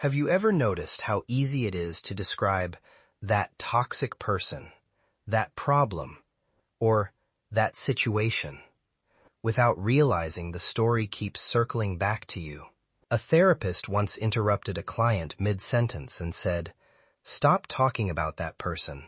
Have you ever noticed how easy it is to describe that toxic person, that problem, or that situation, without realizing the story keeps circling back to you? A therapist once interrupted a client mid-sentence and said, "Stop talking about that person.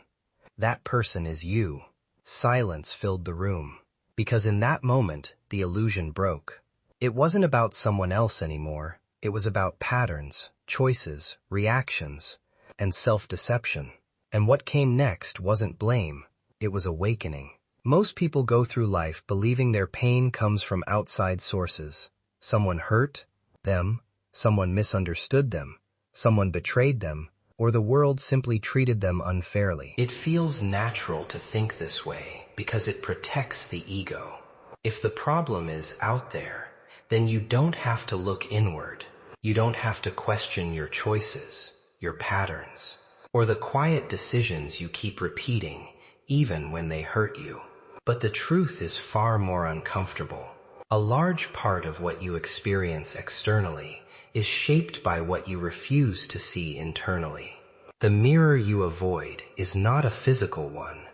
That person is you." Silence filled the room, because in that moment, the illusion broke. It wasn't about someone else anymore. It was about patterns, choices, reactions, and self-deception. And what came next wasn't blame, it was awakening. Most people go through life believing their pain comes from outside sources. Someone hurt them, someone misunderstood them, someone betrayed them, or the world simply treated them unfairly. It feels natural to think this way because it protects the ego. If the problem is out there, then you don't have to look inward. You don't have to question your choices, your patterns, or the quiet decisions you keep repeating even when they hurt you. But the truth is far more uncomfortable. A large part of what you experience externally is shaped by what you refuse to see internally. The mirror you avoid is not a physical one.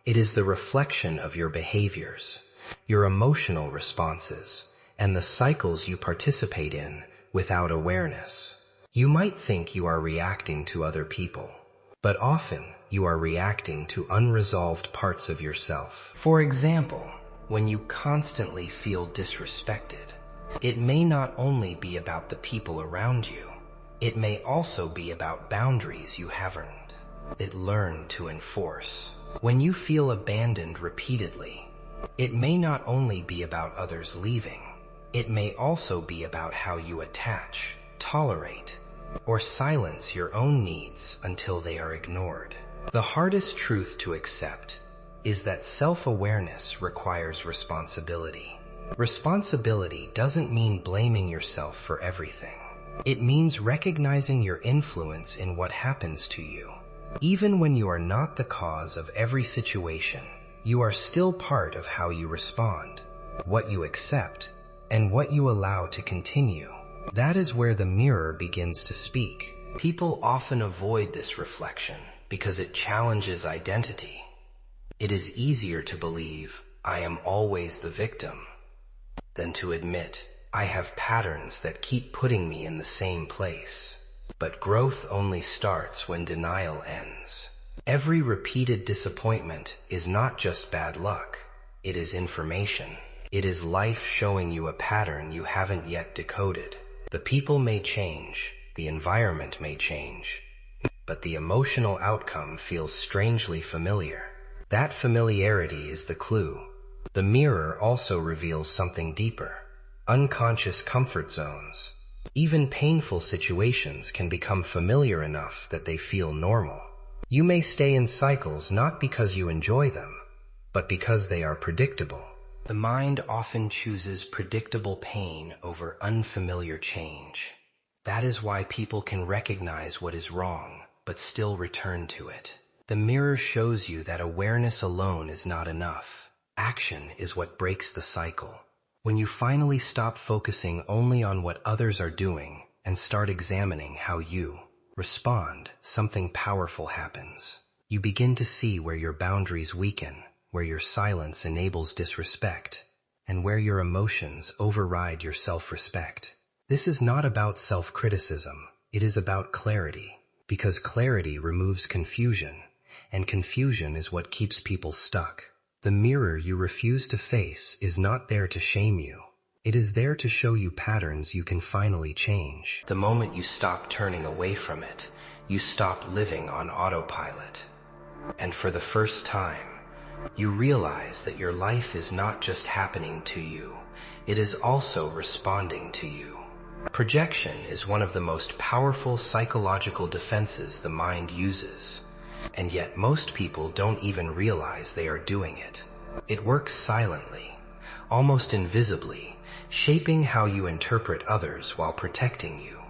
It is the reflection of your behaviors, your emotional responses, and the cycles you participate in without awareness. You might think you are reacting to other people, but often you are reacting to unresolved parts of yourself. For example, when you constantly feel disrespected, it may not only be about the people around you, it may also be about boundaries you haven't learned to enforce. When you feel abandoned repeatedly, it may not only be about others leaving, it may also be about how you attach, tolerate, or silence your own needs until they are ignored. The hardest truth to accept is that self-awareness requires responsibility. Responsibility doesn't mean blaming yourself for everything. It means recognizing your influence in what happens to you. Even when you are not the cause of every situation, you are still part of how you respond, what you accept, and what you allow to continue. That is where the mirror begins to speak. People often avoid this reflection because it challenges identity. It is easier to believe, "I am always the victim," than to admit, "I have patterns that keep putting me in the same place." But growth only starts when denial ends. Every repeated disappointment is not just bad luck. It is information. It is life showing you a pattern you haven't yet decoded. The people may change, the environment may change, but the emotional outcome feels strangely familiar. That familiarity is the clue. The mirror also reveals something deeper. Unconscious comfort zones. Even painful situations can become familiar enough that they feel normal. You may stay in cycles not because you enjoy them, but because they are predictable. The mind often chooses predictable pain over unfamiliar change. That is why people can recognize what is wrong, but still return to it. The mirror shows you that awareness alone is not enough. Action is what breaks the cycle. When you finally stop focusing only on what others are doing and start examining how you respond, something powerful happens. You begin to see where your boundaries weaken, where your silence enables disrespect, and where your emotions override your self-respect. This is not about self-criticism. It is about clarity, because clarity removes confusion, and confusion is what keeps people stuck. The mirror you refuse to face is not there to shame you. It is there to show you patterns you can finally change. The moment you stop turning away from it, you stop living on autopilot. And for the first time, you realize that your life is not just happening to you, it is also responding to you. Projection is one of the most powerful psychological defenses the mind uses. And yet most people don't even realize they are doing it. It works silently, almost invisibly, shaping how you interpret others while protecting you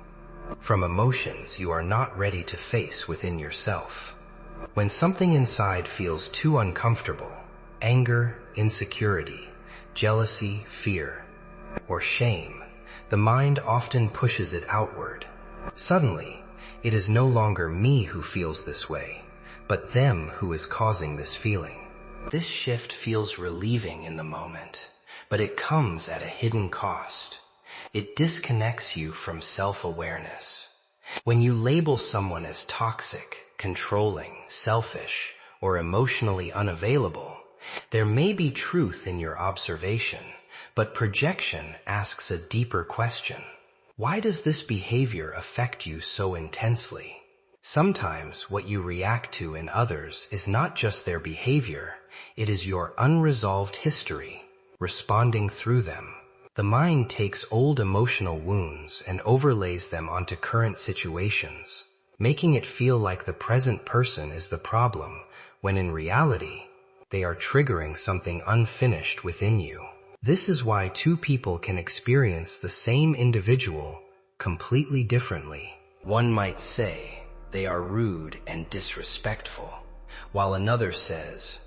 from emotions you are not ready to face within yourself. When something inside feels too uncomfortable, anger, insecurity, jealousy, fear, or shame, the mind often pushes it outward. Suddenly, it is no longer me who feels this way, but them who is causing this feeling. This shift feels relieving in the moment, but it comes at a hidden cost. It disconnects you from self-awareness. When you label someone as toxic, controlling, selfish, or emotionally unavailable, there may be truth in your observation, but projection asks a deeper question. Why does this behavior affect you so intensely? Sometimes what you react to in others is not just their behavior, it is your unresolved history, responding through them. The mind takes old emotional wounds and overlays them onto current situations, making it feel like the present person is the problem, when in reality, they are triggering something unfinished within you. This is why two people can experience the same individual completely differently. One might say they are rude and disrespectful, while another says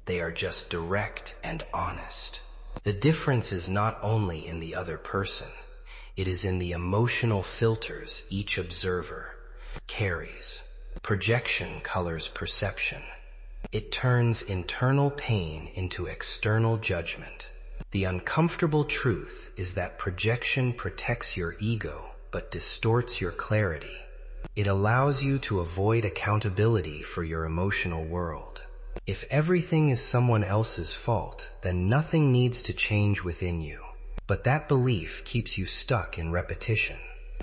they are just direct and honest. The difference is not only in the other person, it is in the emotional filters each observer carries. Projection colors perception. It turns internal pain into external judgment. The uncomfortable truth is that projection protects your ego but distorts your clarity. It allows you to avoid accountability for your emotional world. If everything is someone else's fault, then nothing needs to change within you. But that belief keeps you stuck in repetition.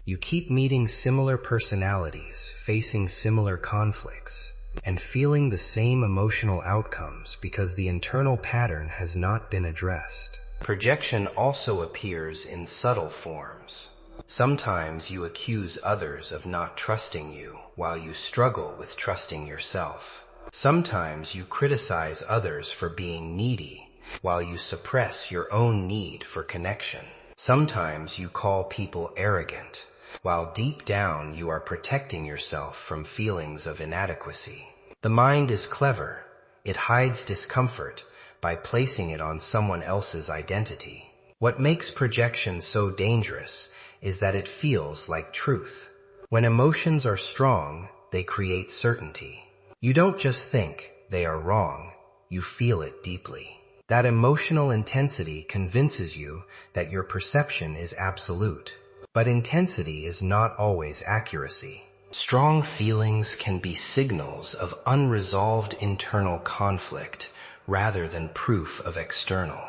You keep meeting similar personalities, facing similar conflicts, and feeling the same emotional outcomes because the internal pattern has not been addressed. Projection also appears in subtle forms. Sometimes you accuse others of not trusting you while you struggle with trusting yourself. Sometimes you criticize others for being needy while you suppress your own need for connection. Sometimes you call people arrogant while deep down you are protecting yourself from feelings of inadequacy. The mind is clever. It hides discomfort by placing it on someone else's identity. What makes projection so dangerous is that it feels like truth. When emotions are strong, they create certainty. You don't just think they are wrong, you feel it deeply. That emotional intensity convinces you that your perception is absolute. But intensity is not always accuracy. Strong feelings can be signals of unresolved internal conflict rather than proof of external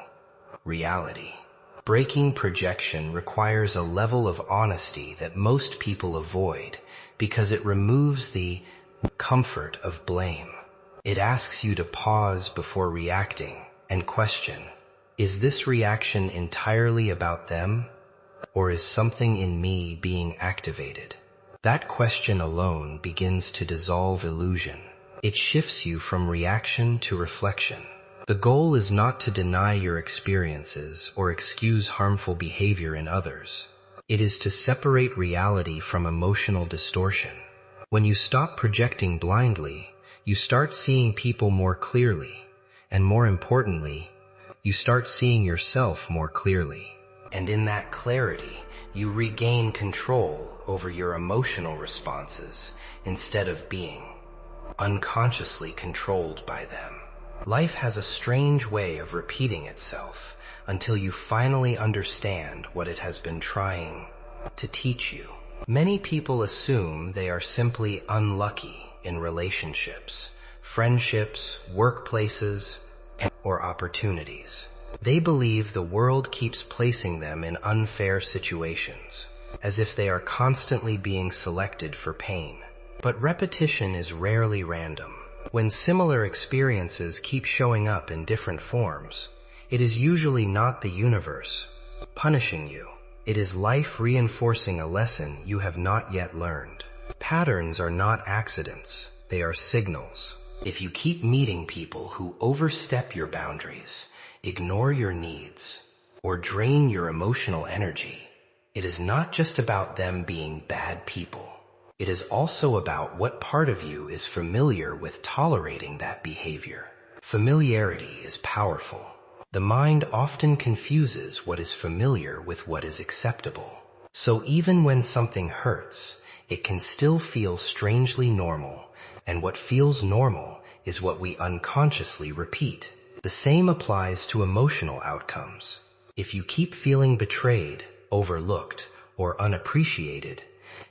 reality. Breaking projection requires a level of honesty that most people avoid because it removes the comfort of blame. It asks you to pause before reacting and question, is this reaction entirely about them, or is something in me being activated? That question alone begins to dissolve illusion. It shifts you from reaction to reflection. The goal is not to deny your experiences or excuse harmful behavior in others. It is to separate reality from emotional distortion. When you stop projecting blindly, you start seeing people more clearly, and more importantly, you start seeing yourself more clearly. And in that clarity, you regain control over your emotional responses instead of being unconsciously controlled by them. Life has a strange way of repeating itself until you finally understand what it has been trying to teach you. Many people assume they are simply unlucky in relationships, friendships, workplaces, or opportunities. They believe the world keeps placing them in unfair situations, as if they are constantly being selected for pain. But repetition is rarely random. When similar experiences keep showing up in different forms, it is usually not the universe punishing you. It is life reinforcing a lesson you have not yet learned. Patterns are not accidents, they are signals. If you keep meeting people who overstep your boundaries, ignore your needs, or drain your emotional energy, it is not just about them being bad people. It is also about what part of you is familiar with tolerating that behavior. Familiarity is powerful. The mind often confuses what is familiar with what is acceptable. So even when something hurts, it can still feel strangely normal, and what feels normal is what we unconsciously repeat. The same applies to emotional outcomes. If you keep feeling betrayed, overlooked, or unappreciated,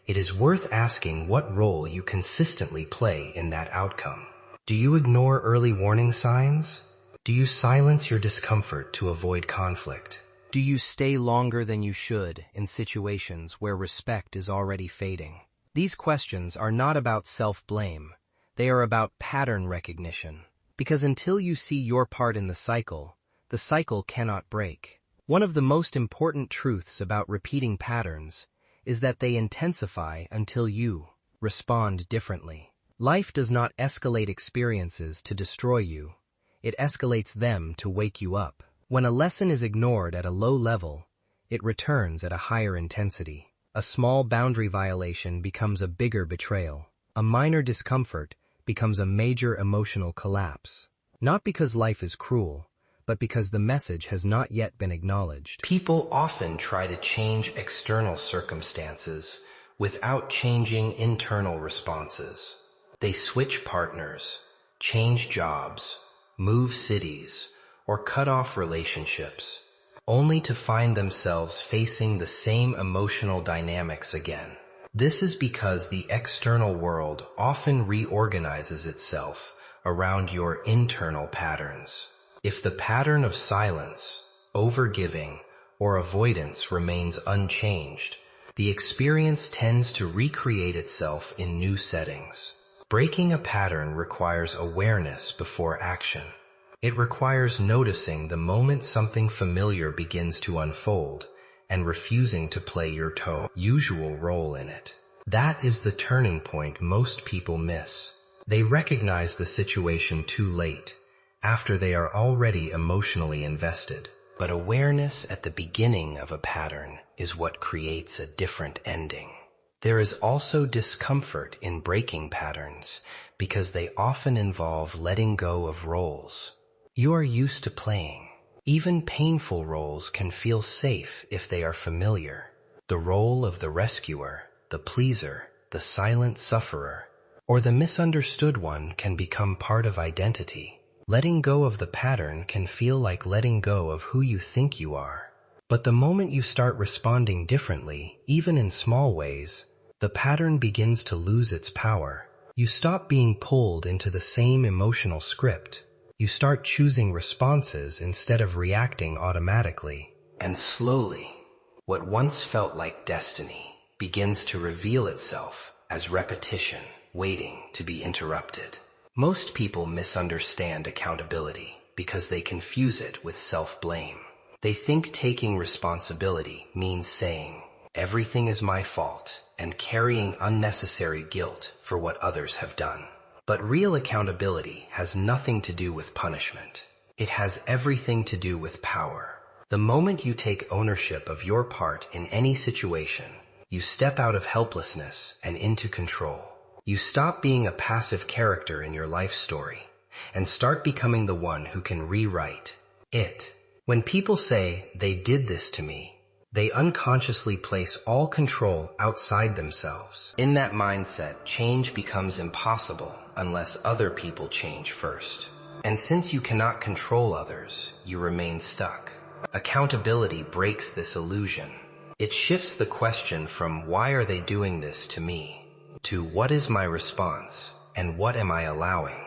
it is worth asking what role you consistently play in that outcome. Do you ignore early warning signs? Do you silence your discomfort to avoid conflict? Do you stay longer than you should in situations where respect is already fading? These questions are not about self-blame. They are about pattern recognition. Because until you see your part in the cycle cannot break. One of the most important truths about repeating patterns is that they intensify until you respond differently. Life does not escalate experiences to destroy you. It escalates them to wake you up. When a lesson is ignored at a low level, it returns at a higher intensity. A small boundary violation becomes a bigger betrayal. A minor discomfort becomes a major emotional collapse. Not because life is cruel, but because the message has not yet been acknowledged. People often try to change external circumstances without changing internal responses. They switch partners, change jobs, move cities, or cut off relationships, only to find themselves facing the same emotional dynamics again. This is because the external world often reorganizes itself around your internal patterns. If the pattern of silence, overgiving, or avoidance remains unchanged, the experience tends to recreate itself in new settings. Breaking a pattern requires awareness before action. It requires noticing the moment something familiar begins to unfold and refusing to play your usual role in it. That is the turning point most people miss. They recognize the situation too late, after they are already emotionally invested. But awareness at the beginning of a pattern is what creates a different ending. There is also discomfort in breaking patterns because they often involve letting go of roles you are used to playing. Even painful roles can feel safe if they are familiar. The role of the rescuer, the pleaser, the silent sufferer, or the misunderstood one can become part of identity. Letting go of the pattern can feel like letting go of who you think you are. But the moment you start responding differently, even in small ways, the pattern begins to lose its power. You stop being pulled into the same emotional script. You start choosing responses instead of reacting automatically. And slowly, what once felt like destiny begins to reveal itself as repetition, waiting to be interrupted. Most people misunderstand accountability because they confuse it with self-blame. They think taking responsibility means saying, "Everything is my fault," and carrying unnecessary guilt for what others have done. But real accountability has nothing to do with punishment. It has everything to do with power. The moment you take ownership of your part in any situation, you step out of helplessness and into control. You stop being a passive character in your life story and start becoming the one who can rewrite it. When people say, "They did this to me," they unconsciously place all control outside themselves. In that mindset, change becomes impossible unless other people change first. And since you cannot control others, you remain stuck. Accountability breaks this illusion. It shifts the question from "Why are they doing this to me?" to "What is my response and what am I allowing?"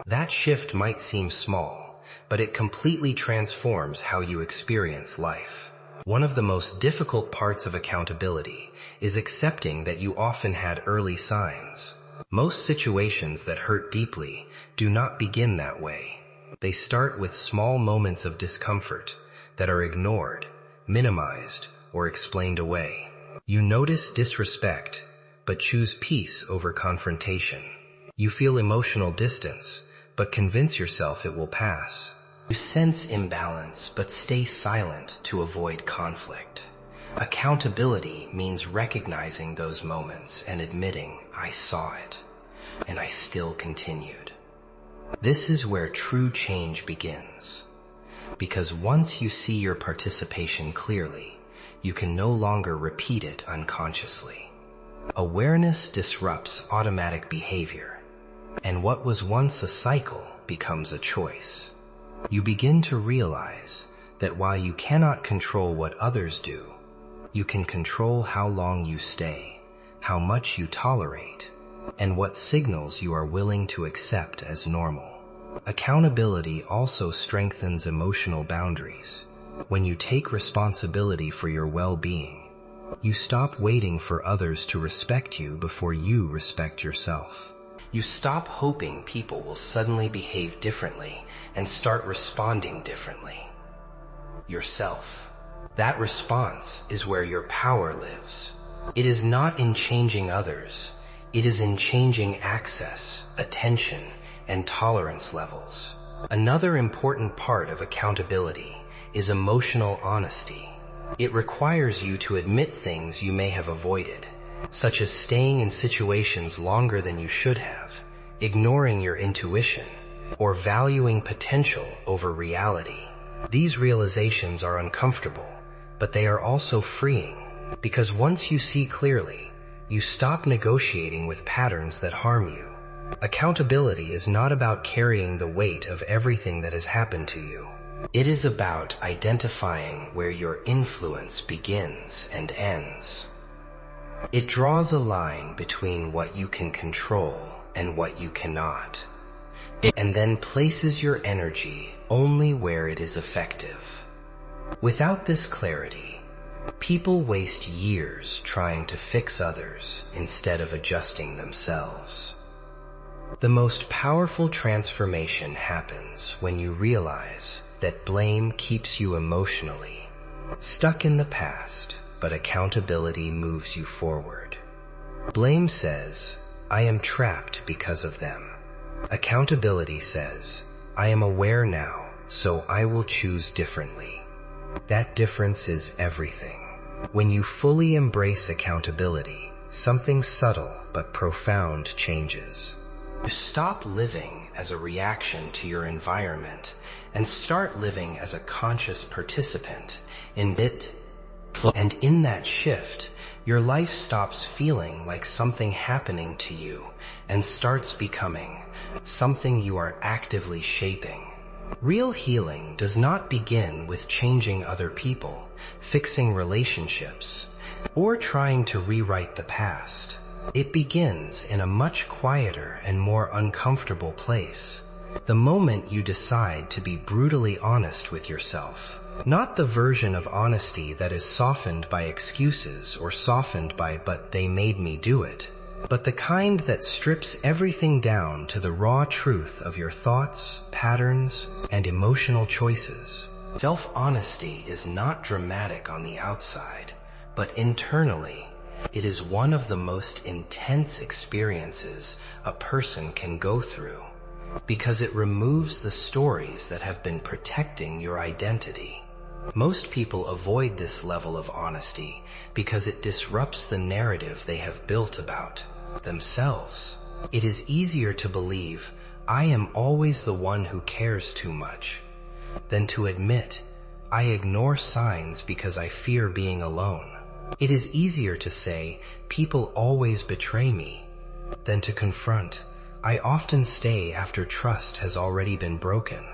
That shift might seem small, but it completely transforms how you experience life. One of the most difficult parts of accountability is accepting that you often had early signs. Most situations that hurt deeply do not begin that way. They start with small moments of discomfort that are ignored, minimized, or explained away. You notice disrespect, but choose peace over confrontation. You feel emotional distance, but convince yourself it will pass. You sense imbalance, but stay silent to avoid conflict. Accountability means recognizing those moments and admitting, "I saw it, and I still continued." This is where true change begins. Because once you see your participation clearly, you can no longer repeat it unconsciously. Awareness disrupts automatic behavior, and what was once a cycle becomes a choice. You begin to realize that while you cannot control what others do, you can control how long you stay, how much you tolerate, and what signals you are willing to accept as normal. Accountability also strengthens emotional boundaries. When you take responsibility for your well-being, you stop waiting for others to respect you before you respect yourself. You stop hoping people will suddenly behave differently and start responding differently. Yourself. That response is where your power lives. It is not in changing others. It is in changing access, attention, and tolerance levels. Another important part of accountability is emotional honesty. It requires you to admit things you may have avoided, such as staying in situations longer than you should have, ignoring your intuition, or valuing potential over reality. These realizations are uncomfortable, but they are also freeing, because once you see clearly, you stop negotiating with patterns that harm you. Accountability is not about carrying the weight of everything that has happened to you. It is about identifying where your influence begins and ends. It draws a line between what you can control and what you cannot, and then places your energy only where it is effective. Without this clarity, people waste years trying to fix others instead of adjusting themselves. The most powerful transformation happens when you realize that blame keeps you emotionally stuck in the past, but accountability moves you forward. Blame says, I am trapped because of them. Accountability says, I am aware now, so I will choose differently. That difference is everything. When you fully embrace accountability, something subtle but profound changes. You stop living as a reaction to your environment and start living as a conscious participant in it. And in that shift, your life stops feeling like something happening to you and starts becoming something you are actively shaping. Real healing does not begin with changing other people, fixing relationships, or trying to rewrite the past. It begins in a much quieter and more uncomfortable place. The moment you decide to be brutally honest with yourself. Not the version of honesty that is softened by excuses or softened by "but they made me do it," but the kind that strips everything down to the raw truth of your thoughts, patterns, and emotional choices. Self-honesty is not dramatic on the outside, but internally, it is one of the most intense experiences a person can go through, because it removes the stories that have been protecting your identity. Most people avoid this level of honesty because it disrupts the narrative they have built about themselves. It is easier to believe, I am always the one who cares too much, than to admit, I ignore signs because I fear being alone. It is easier to say, people always betray me, than to confront, I often stay after trust has already been broken.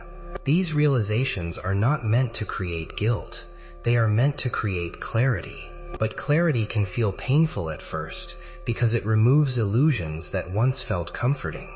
These realizations are not meant to create guilt. They are meant to create clarity. But clarity can feel painful at first because it removes illusions that once felt comforting.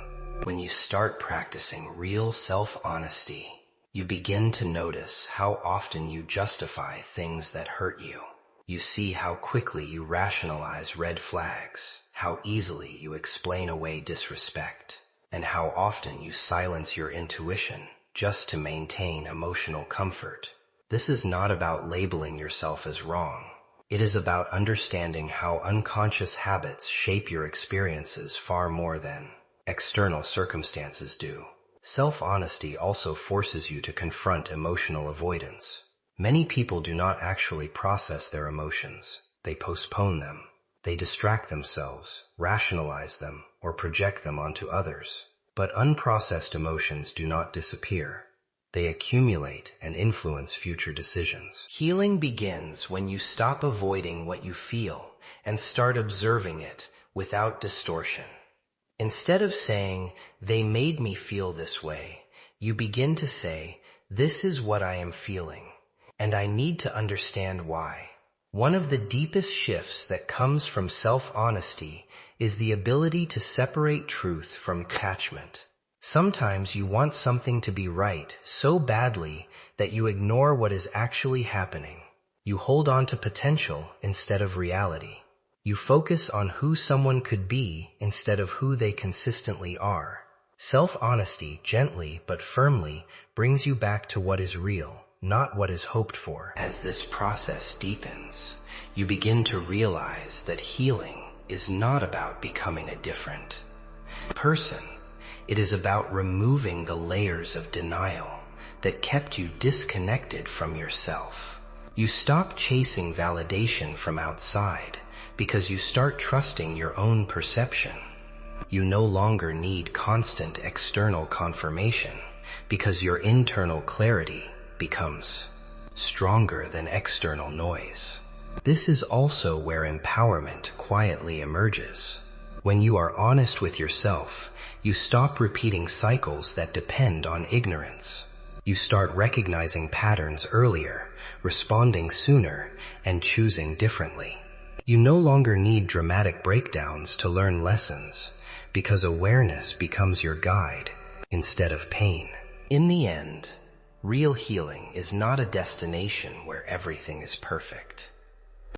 When you start practicing real self-honesty, you begin to notice how often you justify things that hurt you. You see how quickly you rationalize red flags, how easily you explain away disrespect, and how often you silence your intuition just to maintain emotional comfort. This is not about labeling yourself as wrong. It is about understanding how unconscious habits shape your experiences far more than external circumstances do. Self-honesty also forces you to confront emotional avoidance. Many people do not actually process their emotions. They postpone them. They distract themselves, rationalize them, or project them onto others. But unprocessed emotions do not disappear. They accumulate and influence future decisions. Healing begins when you stop avoiding what you feel and start observing it without distortion. Instead of saying, "They made me feel this way," you begin to say, "This is what I am feeling, and I need to understand why." One of the deepest shifts that comes from self-honesty is the ability to separate truth from attachment. Sometimes you want something to be right so badly that you ignore what is actually happening. You hold on to potential instead of reality. You focus on who someone could be instead of who they consistently are. Self-honesty, gently but firmly, brings you back to what is real, not what is hoped for. As this process deepens, you begin to realize that healing is not about becoming a different person. It is about removing the layers of denial that kept you disconnected from yourself. You stop chasing validation from outside because you start trusting your own perception. You no longer need constant external confirmation because your internal clarity becomes stronger than external noise. This is also where empowerment quietly emerges. When you are honest with yourself, you stop repeating cycles that depend on ignorance. You start recognizing patterns earlier, responding sooner, and choosing differently. You no longer need dramatic breakdowns to learn lessons, because awareness becomes your guide instead of pain. In the end, real healing is not a destination where everything is perfect.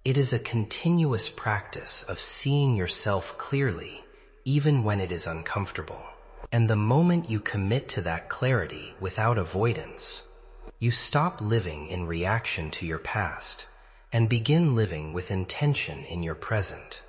It is a continuous practice of seeing yourself clearly, even when it is uncomfortable. And the moment you commit to that clarity without avoidance, you stop living in reaction to your past and begin living with intention in your present.